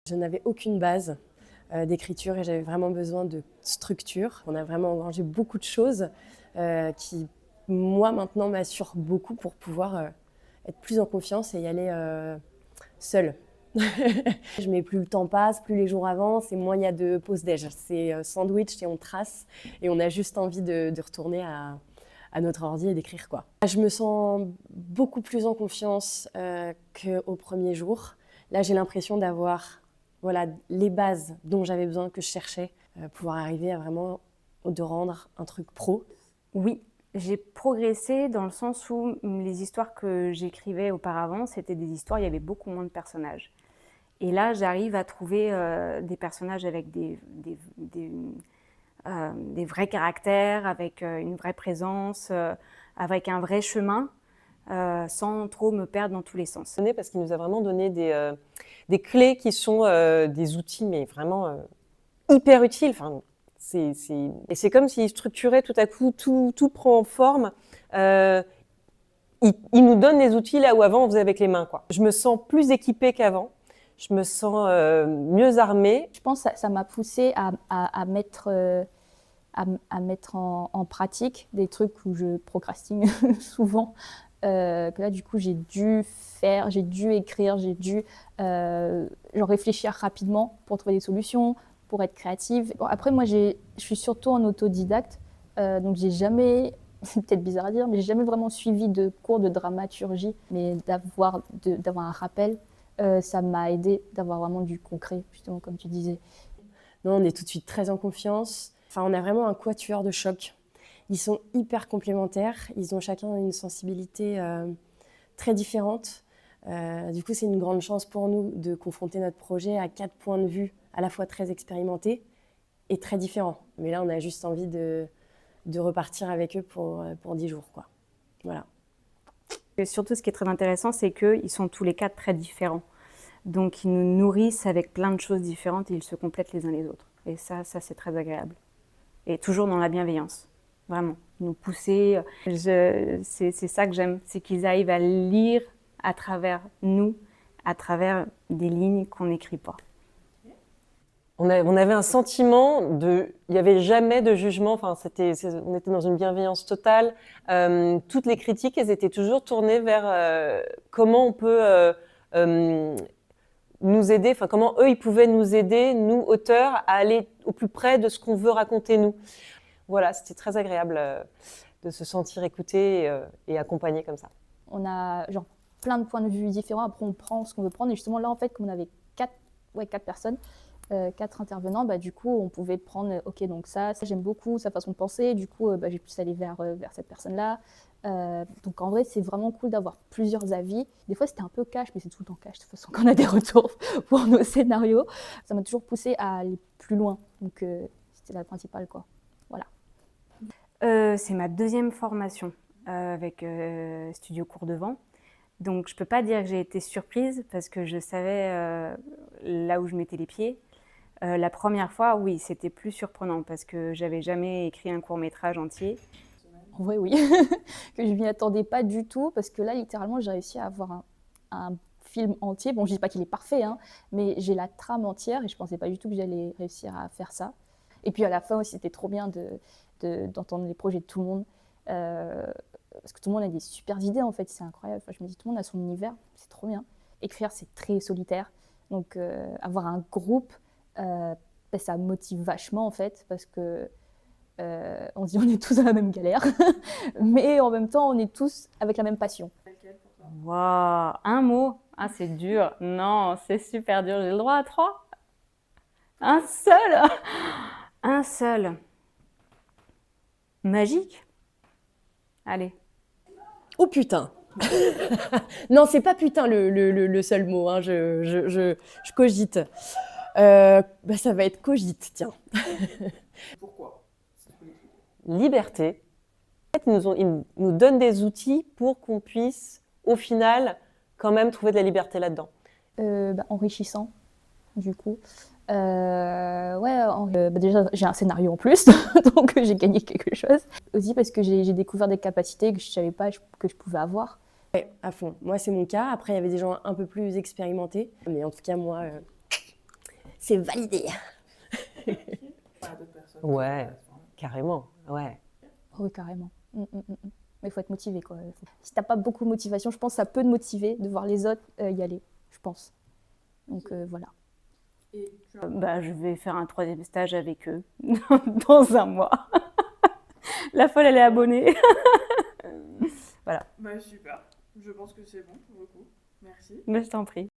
Je n'avais aucune base d'écriture et j'avais vraiment besoin de structure. On a vraiment engrangé beaucoup de choses qui, moi, maintenant, m'assurent beaucoup pour pouvoir être plus en confiance et y aller seule. Mais plus le temps passe, plus les jours avancent et moins il y a de pause déj. C'est sandwich et on trace et on a juste envie de retourner à notre ordi et d'écrire, quoi. Je me sens beaucoup plus en confiance qu'au premier jour. Là, j'ai l'impression d'avoir les bases dont j'avais besoin, que je cherchais, pouvoir arriver à vraiment de rendre un truc pro. Oui, j'ai progressé dans le sens où les histoires que j'écrivais auparavant, c'était des histoires, il y avait beaucoup moins de personnages. Et là, j'arrive à trouver des personnages avec des vrais caractères, avec une vraie présence, avec un vrai chemin, sans trop me perdre dans tous les sens. Parce qu'il nous a vraiment donné des clés qui sont des outils, mais vraiment hyper utiles. Enfin, et c'est comme s'il structurait tout à coup, tout prend forme. Il nous donne des outils là où avant on faisait avec les mains, quoi. Je me sens plus équipée qu'avant. Je me sens mieux armée. Je pense que ça m'a poussée à mettre en pratique des trucs où je procrastine souvent. Que là, du coup, j'ai dû écrire, j'ai dû réfléchir rapidement pour trouver des solutions, pour être créative. Bon, après, moi, je suis surtout en autodidacte, donc j'ai jamais, c'est peut-être bizarre à dire, mais j'ai jamais vraiment suivi de cours de dramaturgie, mais d'avoir un rappel, ça m'a aidé d'avoir vraiment du concret, justement, comme tu disais. Non, on est tout de suite très en confiance. Enfin, on a vraiment un quatuor de choc. Ils sont hyper complémentaires. Ils ont chacun une sensibilité très différente. Du coup, c'est une grande chance pour nous de confronter notre projet à 4 points de vue à la fois très expérimentés et très différents. Mais là, on a juste envie de repartir avec eux pour 10 jours, quoi. Voilà. Et surtout, ce qui est très intéressant, c'est qu'ils sont tous les 4 très différents. Donc, ils nous nourrissent avec plein de choses différentes et ils se complètent les uns les autres. Et ça c'est très agréable. Et toujours dans la bienveillance, vraiment. Nous pousser. C'est ça que j'aime, c'est qu'ils arrivent à lire à travers nous, à travers des lignes qu'on n'écrit pas. On avait un sentiment il n'y avait jamais de jugement. Enfin, on était dans une bienveillance totale. Toutes les critiques, elles étaient toujours tournées vers comment on peut nous aider, enfin comment eux ils pouvaient nous aider, nous auteurs, à aller au plus près de ce qu'on veut raconter nous. Voilà, c'était très agréable de se sentir écouté et accompagné comme ça. On a plein de points de vue différents. Après, on prend ce qu'on veut prendre. Et justement, là, en fait, comme on avait 4 personnes, 4 intervenants, du coup, on pouvait prendre, ok, donc ça j'aime beaucoup, sa façon de penser. Du coup, j'ai pu aller vers cette personne-là. Donc en vrai, c'est vraiment cool d'avoir plusieurs avis. Des fois, c'était un peu cash, mais c'est tout le temps cash. De toute façon, quand on a des retours pour nos scénarios, ça m'a toujours poussé à aller plus loin. Donc c'était la principale, quoi. Voilà. C'est ma 2e formation avec Studio Cours de Vent. Donc je peux pas dire que j'ai été surprise parce que je savais là où je mettais les pieds. La première fois, oui, c'était plus surprenant parce que j'avais jamais écrit un court-métrage entier. En vrai, oui, que je m'y attendais pas du tout, parce que là, littéralement, j'ai réussi à avoir un film entier. Bon, je dis pas qu'il est parfait, hein, mais j'ai la trame entière et je pensais pas du tout que j'allais réussir à faire ça. Et puis à la fin aussi, c'était trop bien d'entendre les projets de tout le monde, parce que tout le monde a des super idées, en fait, c'est incroyable. Enfin, je me dis, tout le monde a son univers, c'est trop bien. Écrire, c'est très solitaire, donc avoir un groupe, ça motive vachement, en fait, parce que on se dit on est tous dans la même galère, mais en même temps on est tous avec la même passion. Waouh, un mot? Ah, c'est dur. Non, c'est super dur. J'ai le droit à 3? Un seul? Un seul. Magique? Allez. Oh putain. Non, c'est pas putain le seul mot, hein. Je cogite. Ça va être cogite, tiens. Pourquoi? Liberté. En fait, ils nous donnent des outils pour qu'on puisse, au final, quand même trouver de la liberté là-dedans. Enrichissant, du coup. Déjà, j'ai un scénario en plus, donc j'ai gagné quelque chose. Aussi parce que j'ai découvert des capacités que je ne savais pas que je pouvais avoir. Ouais, à fond. Moi, c'est mon cas. Après, il y avait des gens un peu plus expérimentés. Mais en tout cas, moi, c'est validé. Pas d'autres personnes. Ouais. Carrément, ouais. Oui, carrément. Mais il faut être motivé, quoi. Si t'as pas beaucoup de motivation, je pense que ça peut te motiver de voir les autres y aller, je pense. Donc voilà. Et tu as... Bah, je vais faire un 3e stage avec eux dans un mois. La folle, elle est abonnée. Voilà. Bah, super. Je pense que c'est bon pour le coup. Merci. Mais je t'en prie.